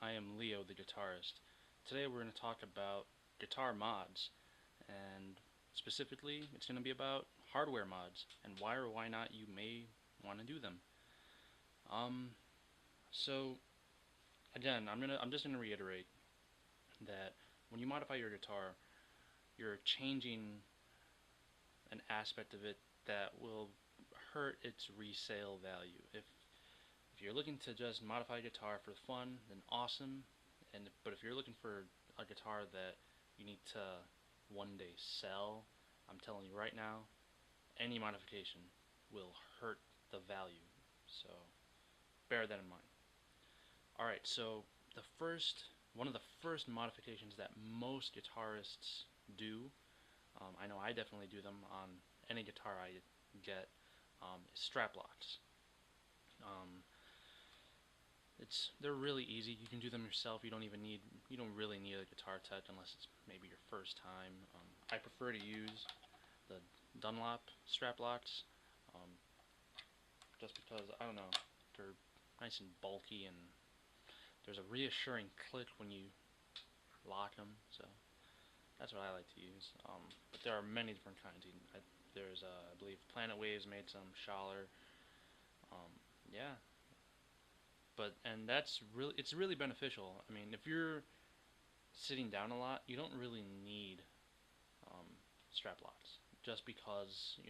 I am Leo, the guitarist. Today we're going to talk about guitar mods, and specifically, it's going to be about hardware mods and why or why not you may want to do them. Um, so again, I'm just gonna reiterate that when you modify your guitar, you're changing an aspect of it that will hurt its resale value. If you're looking to just modify a guitar for fun, then awesome. But if you're looking for a guitar that you need to one day sell, I'm telling you right now, any modification will hurt the value. So bear that in mind. Alright, so one of the first modifications that most guitarists do, I know I definitely do them on any guitar I get, is strap locks. Um, they're really easy. You can do them yourself. You don't really need a guitar tech unless it's maybe your first time. I prefer to use the Dunlop strap locks, um, just because I don't know, they're nice and bulky, and there's a reassuring click when you lock them. So that's what I like to use. But there are many different kinds. There's I believe Planet Waves made some Schaller. Yeah, it's really beneficial. I mean, if you're sitting down a lot, you don't really need um, strap locks. Just because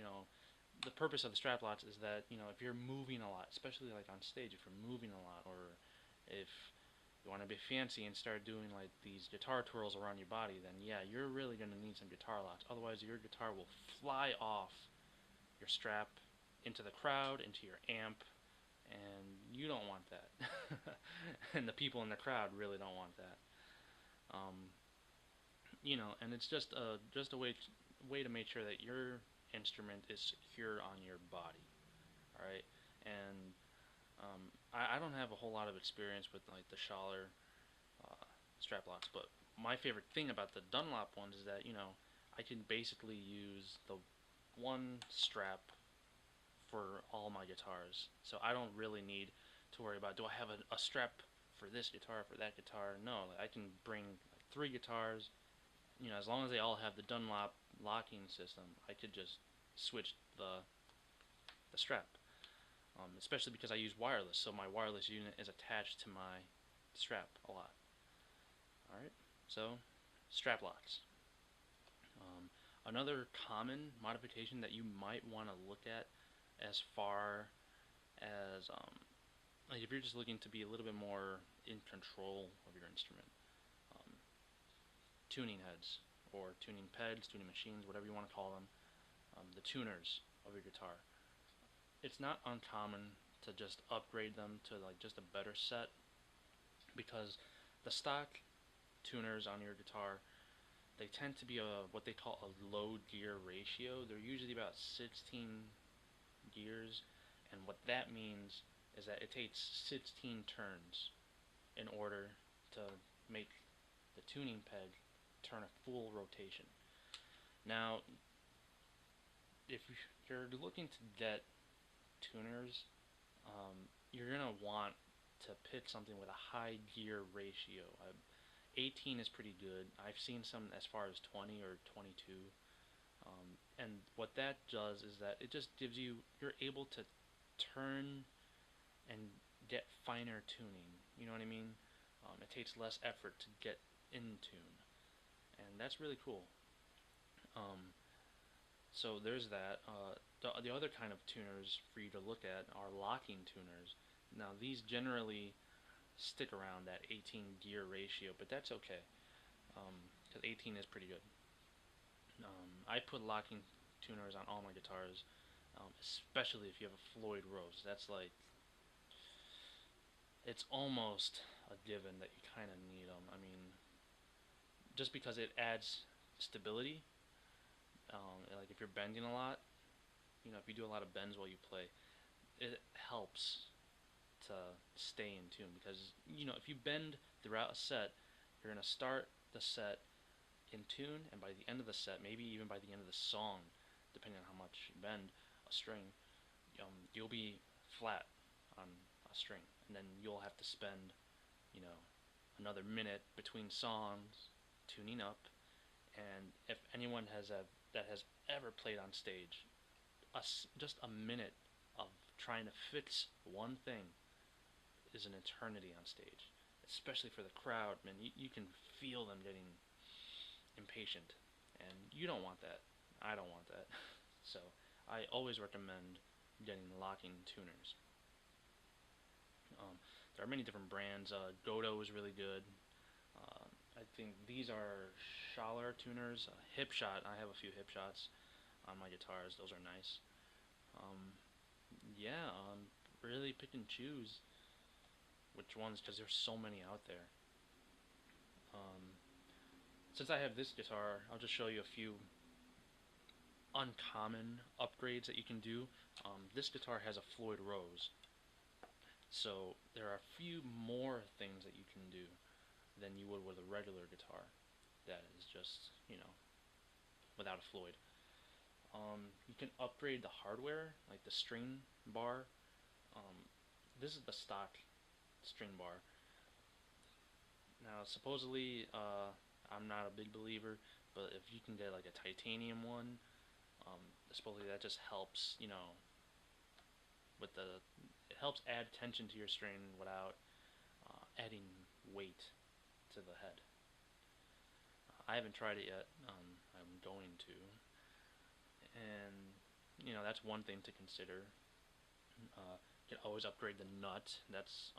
the purpose of the strap locks is that if you're moving a lot, especially like on stage, if you're moving a lot, or if you want to be fancy and start doing like these guitar twirls around your body, then yeah, you're really going to need some guitar locks. Otherwise, your guitar will fly off your strap into the crowd, into your amp, and you don't want that. And the people in the crowd really don't want that. Um, and it's just a way to make sure that your instrument is secure on your body. All right, and I don't have a whole lot of experience with like the Schaller strap locks, but my favorite thing about the Dunlop ones is that I can basically use the one strap for all my guitars, so I don't really need to worry about, do I have a strap for this guitar, for that guitar. No, I can bring like 3 guitars, as long as they all have the Dunlop locking system, I could just switch the strap. Especially because I use wireless, so my wireless unit is attached to my strap a lot. Alright, so strap locks. Another common modification that you might want to look at, as far as like if you're just looking to be a little bit more in control of your instrument, um, tuning heads or tuning pegs, tuning machines, whatever you want to call them, the tuners of your guitar. It's not uncommon to just upgrade them to like just a better set, because the stock tuners on your guitar, they tend to be what they call a low gear ratio. They're usually about 16 gears, and what that means is that it takes 16 turns in order to make the tuning peg turn a full rotation. Now, if you're looking to get tuners, you're going to want to pick something with a high gear ratio. 18 is pretty good. I've seen some as far as 20 or 22. And what that does is that it just gives you're able to turn and get finer tuning. You know what I mean? It takes less effort to get in tune, and that's really cool. Um, so there's that. The other kind of tuners for you to look at are locking tuners. Now these generally stick around that 18 gear ratio, but that's okay, because 18 is pretty good. I put locking tuners on all my guitars, especially if you have a Floyd Rose. That's like, it's almost a given that you kind of need them. I mean, just because it adds stability. Like if you're bending a lot, if you do a lot of bends while you play, it helps to stay in tune, because if you bend throughout a set, you're gonna start the set in tune, and by the end of the set, maybe even by the end of the song, depending on how much you bend a string, you'll be flat on a string, and then you'll have to spend, another minute between songs, tuning up, and if anyone that has ever played on stage, just a minute of trying to fix one thing is an eternity on stage, especially for the crowd. Man, you can feel them getting impatient, and you don't want that. I don't want that. So I always recommend getting locking tuners. There are many different brands. Godo is really good. I think these are Schaller tuners. Hip Shot. I have a few Hip Shots on my guitars. Those are nice. Um, yeah, really pick and choose which ones because there's so many out there. Um, since I have this guitar, I'll just show you a few uncommon upgrades that you can do. This guitar has a Floyd Rose, so there are a few more things that you can do than you would with a regular guitar that is just, without a Floyd. You can upgrade the hardware, like the string bar. Um, this is the stock string bar. Now, supposedly, I'm not a big believer, but if you can get like a titanium one, supposedly that just helps, with it helps add tension to your string without adding weight to the head. I haven't tried it yet. I'm going to, and that's one thing to consider. You can always upgrade the nut. That's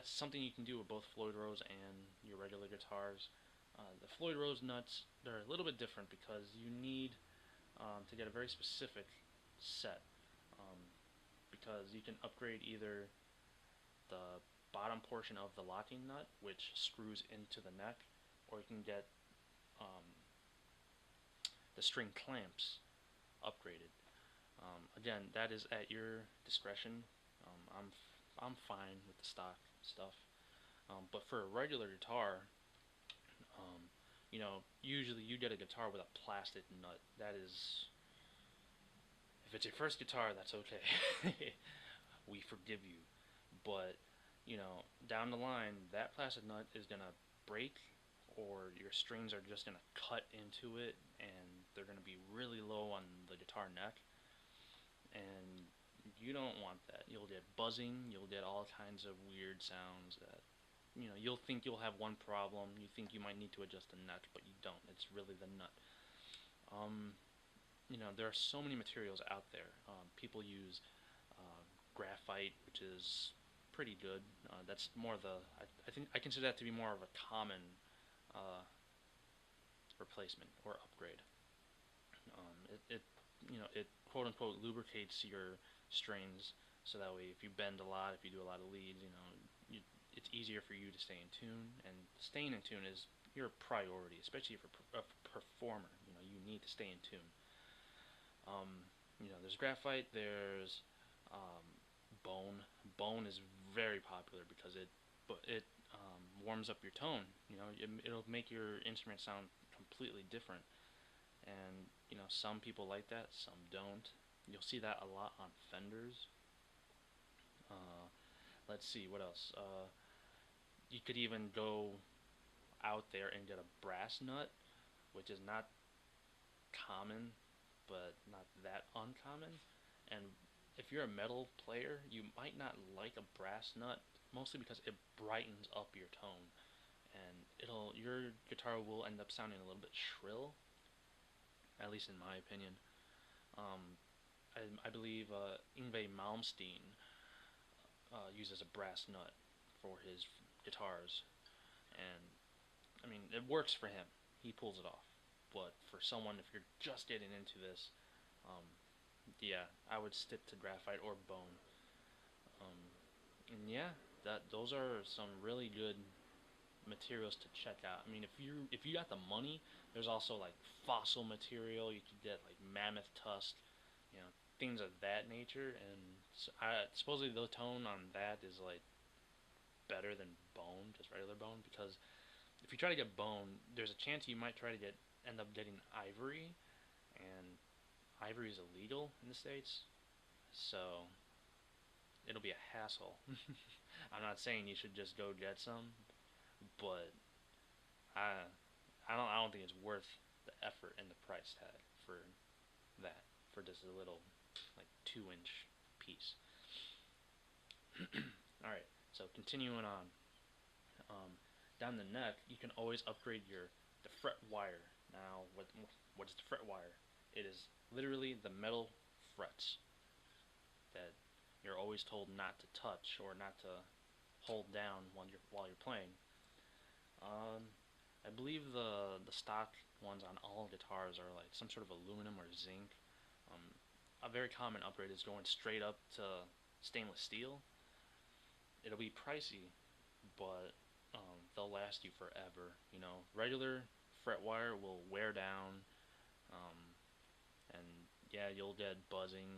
something you can do with both Floyd Rose and your regular guitars. The Floyd Rose nuts, they're a little bit different because you need to get a very specific set, um, because you can upgrade either the bottom portion of the locking nut, which screws into the neck, or you can get um, the string clamps upgraded. Again, that is at your discretion. I'm fine with the stock stuff, but for a regular guitar, um, usually you get a guitar with a plastic nut. That is, if it's your first guitar, that's okay. We forgive you. But, down the line, that plastic nut is going to break, or your strings are just going to cut into it, and they're going to be really low on the guitar neck. And you don't want that. You'll get buzzing, you'll get all kinds of weird sounds that, you'll think you'll have one problem, you think you might need to adjust the neck, but you don't. It's really the nut. There are so many materials out there. People use graphite, which is pretty good. That's more I think I consider that to be more of a common replacement or upgrade. It quote unquote lubricates your strings, so that way if you bend a lot, if you do a lot of leads, it's easier for you to stay in tune. And staying in tune is your priority, especially for a performer. You need to stay in tune. There's graphite, there's bone. Bone is very popular because it warms up your tone. It'll make your instrument sound completely different. And some people like that, some don't. You'll see that a lot on Fenders. Let's see, what else? You could even go out there and get a brass nut, which is not common, but not that uncommon. And if you're a metal player, you might not like a brass nut, mostly because it brightens up your tone, and your guitar will end up sounding a little bit shrill, at least in my opinion. I believe Yngwie Malmsteen uses a brass nut for his guitars, and I mean, it works for him. He pulls it off. But for someone, if you're just getting into this, yeah, I would stick to graphite or bone. And yeah, those are some really good materials to check out. I mean, if you got the money, there's also like fossil material. You could get like mammoth tusk, things of that nature. And supposedly the tone on that is like better than bone, just regular bone, because if you try to get bone, there's a chance you might end up getting ivory, and ivory is illegal in the States. So it'll be a hassle. I'm not saying you should just go get some, but I I don't think it's worth the effort and the price tag for that, for just a little like 2-inch piece. All right, so continuing on, um, down the neck, you can always upgrade the fret wire. Now, what is the fret wire? It is literally the metal frets that you're always told not to touch or not to hold down while you're playing. Um, I believe the stock ones on all guitars are like some sort of aluminum or zinc. Um, a very common upgrade is going straight up to stainless steel. It'll be pricey, but they'll last you forever. You know, regular fret wire will wear down, um, and yeah, you'll get buzzing.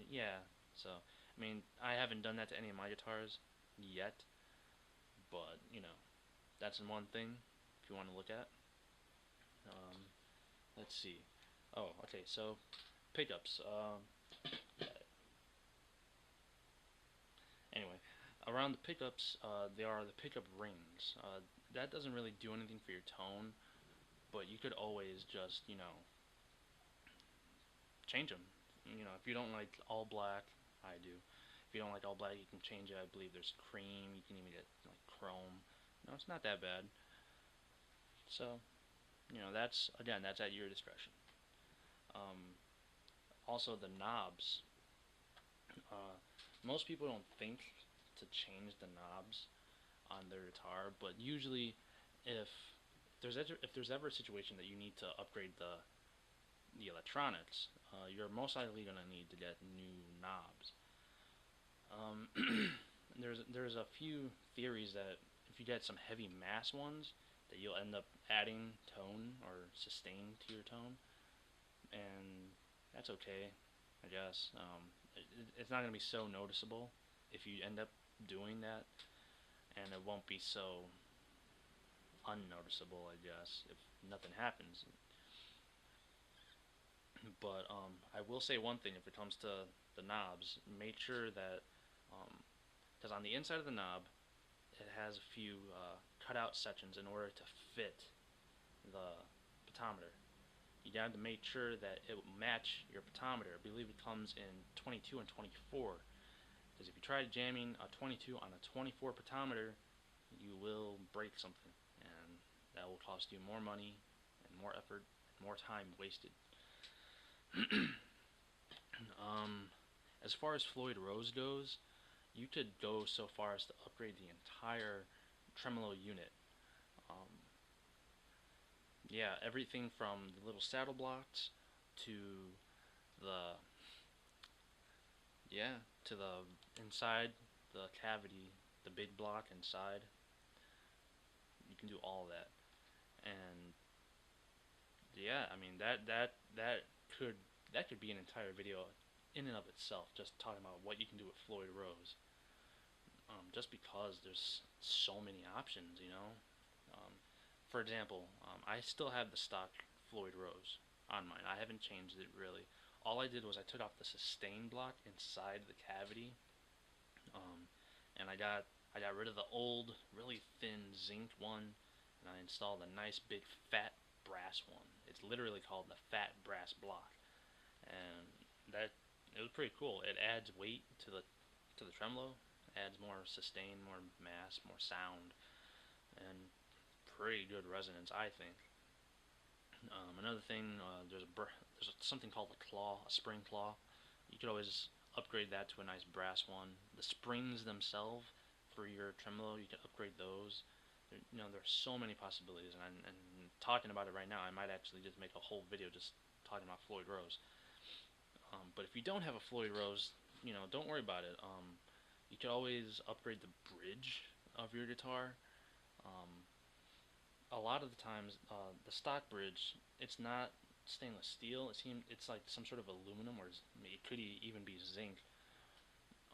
Yeah, so I mean, I haven't done that to any of my guitars yet, but you know, that's one thing if you want to look at. Um, let's see. Oh, okay. So pickups. Anyway, around the pickups, there are the pickup rings. That doesn't really do anything for your tone, but you could always just, change them. You know, if you don't like all black, I do. If you don't like all black, you can change it. I believe there's cream. You can even get like chrome. No, it's not that bad. So, that's again, that's at your discretion. Um, Also, the knobs. Uh, Most people don't think to change the knobs on their guitar, but usually, if if there's ever a situation that you need to upgrade the electronics, you're most likely gonna need to get new knobs. Um, there's a few theories that if you get some heavy mass ones, that you'll end up adding tone or sustain to your tone, and that's okay, I guess. It's not gonna be so noticeable if you end up doing that, and it won't be so unnoticeable, I guess, if nothing happens. But I will say one thing: if it comes to the knobs, make sure that, because on the inside of the knob, it has a few cutout sections in order to fit the pentameter. You got to make sure that it will match your pentameter. I believe it comes in 22 and 24. Because if you try jamming a 22 on a 24 pentameter, you will break something, and that will cost you more money and more effort and more time wasted. um, as far as Floyd Rose goes, you could go so far as to upgrade the entire tremolo unit. Um, yeah, everything from the little saddle blocks to the to the inside the cavity, the big block inside. You can do all of that, and yeah, I mean could that could be an entire video in and of itself, just talking about what you can do with Floyd Rose. Just because there's so many options, Um, for example, I still have the stock Floyd Rose on mine. I haven't changed it really. All I did was I took off the sustain block inside the cavity, um, and I got rid of the old, really thin zinc one, and I installed a nice big fat brass one. It's literally called the fat brass block, and that it was pretty cool. It adds weight to the tremolo, adds more sustain, more mass, more sound, and pretty good resonance, I think. Another thing, there's something called a claw, a spring claw. You could always upgrade that to a nice brass one. The springs themselves for your tremolo, you can upgrade those. There's so many possibilities, and talking about it right now, I might actually just make a whole video just talking about Floyd Rose. But if you don't have a Floyd Rose, don't worry about it. You could always upgrade the bridge of your guitar. Um, a lot of the times, the stock bridge, it's not stainless steel. It's like some sort of aluminum, or it could even be zinc.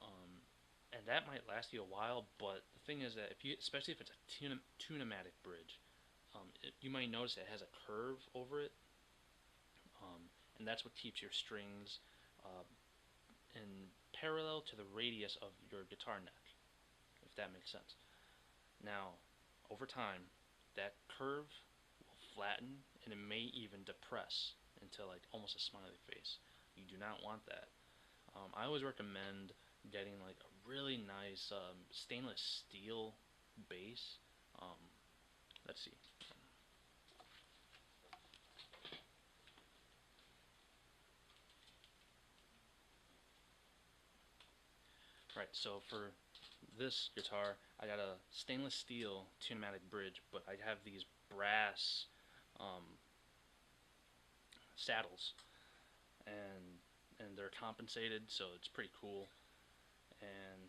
Um, and that might last you a while. But the thing is that especially if it's a tunematic bridge, you might notice it has a curve over it, and that's what keeps your strings in parallel to the radius of your guitar neck, if that makes sense. Now, over time, that curve will flatten and it may even depress into like almost a smiley face. You do not want that. I always recommend getting like a really nice stainless steel base. Um, let's see. Right, so for this guitar, I got a stainless steel tunematic bridge, but I have these brass um, saddles, and they're compensated, so it's pretty cool. And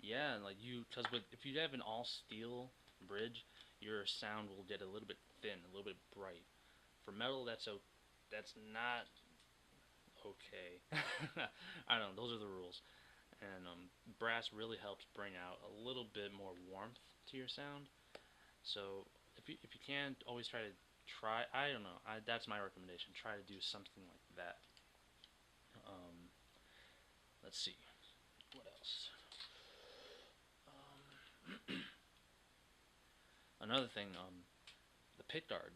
yeah, like because if you have an all steel bridge, your sound will get a little bit thin, a little bit bright. For metal, that's not okay. I don't know. Those are the rules. And brass really helps bring out a little bit more warmth to your sound. So if you can, always try. I don't know. That's my recommendation. Try to do something like that. Um, let's see. What else? Another thing. The pit guard.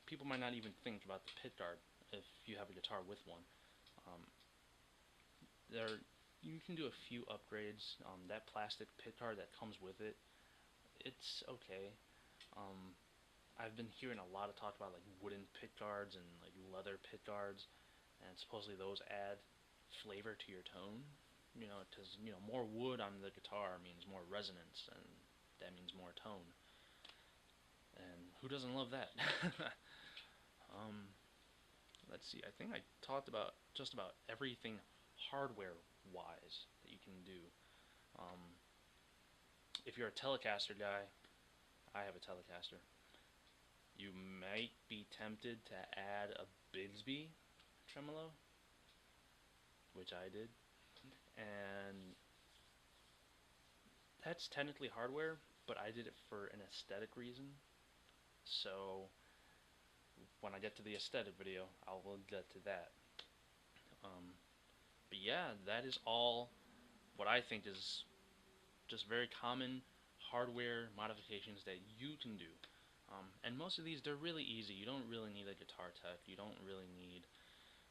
People might not even think about the pit guard if you have a guitar with one. Um, there you can do a few upgrades. That plastic pit guard that comes with it, it's okay. Um, I've been hearing a lot of talk about like wooden pit guards and like leather pit guards, and supposedly those add flavor to your tone. Because more wood on the guitar means more resonance, and that means more tone. And who doesn't love that? um, let's see. I think I talked about just about everything hardware-wise that you can do. Um, if you're a Telecaster guy, I have a Telecaster. You might be tempted to add a Bigsby tremolo, which I did, and that's technically hardware, but I did it for an aesthetic reason. So when I get to the aesthetic video, I will get to that. Um, but yeah, that is all what I think is just very common hardware modifications that you can do. And most of these, they're really easy. You don't really need a guitar tech. You don't really need,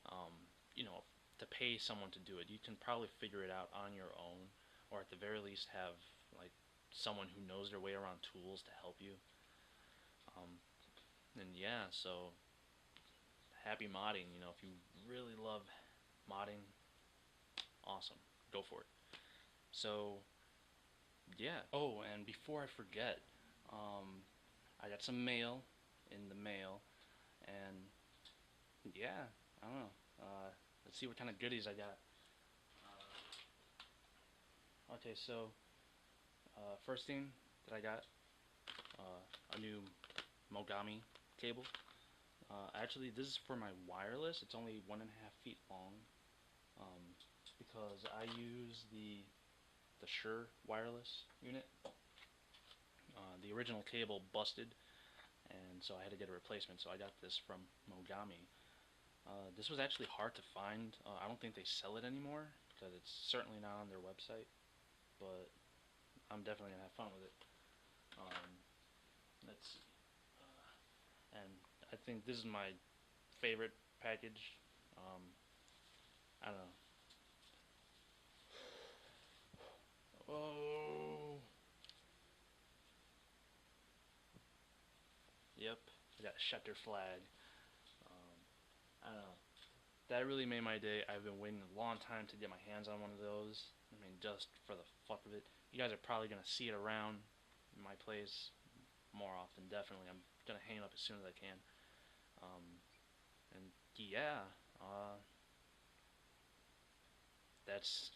um, you know, to pay someone to do it. You can probably figure it out on your own, or at the very least have like someone who knows their way around tools to help you. Um, and yeah, so happy modding. If you really love modding, awesome, go for it. So yeah. Oh, and before I forget, um, I got some mail in the mail, and yeah, I don't know. Let's see what kind of goodies I got. Okay, so first thing that I got, a new Mogami cable. Actually, this is for my wireless. It's only 1.5 feet long, um, because I use the Shure wireless unit. The original cable busted, and so I had to get a replacement. So I got this from Mogami. This was actually hard to find. I don't think they sell it anymore because it's certainly not on their website. But I'm definitely gonna have fun with it. Um, let's see. And I think this is my favorite package. Um, I don't know. Oh. Yep. I got a Schecter flag. Um, I don't know. That really made my day. I've been waiting a long time to get my hands on one of those. I mean, just for the fuck of it. You guys are probably gonna see it around my place more often. Definitely, I'm gonna hang it up as soon as I can. Um, and yeah, that's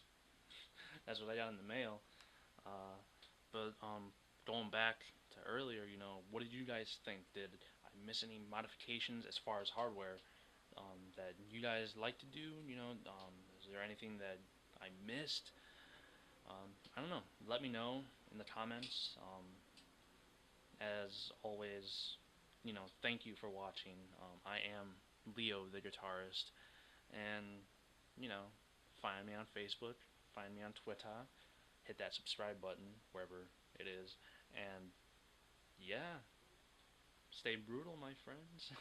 that's what I got in the mail. Uh, but going back to earlier, what did you guys think? Did I miss any modifications as far as hardware that you guys like to do? Is there anything that I missed? I don't know. Let me know in the comments. As always, thank you for watching. I am Leo the guitarist, and you know, find me on Facebook, find me on Twitter, hit that subscribe button wherever it is, and yeah, stay brutal, my friends.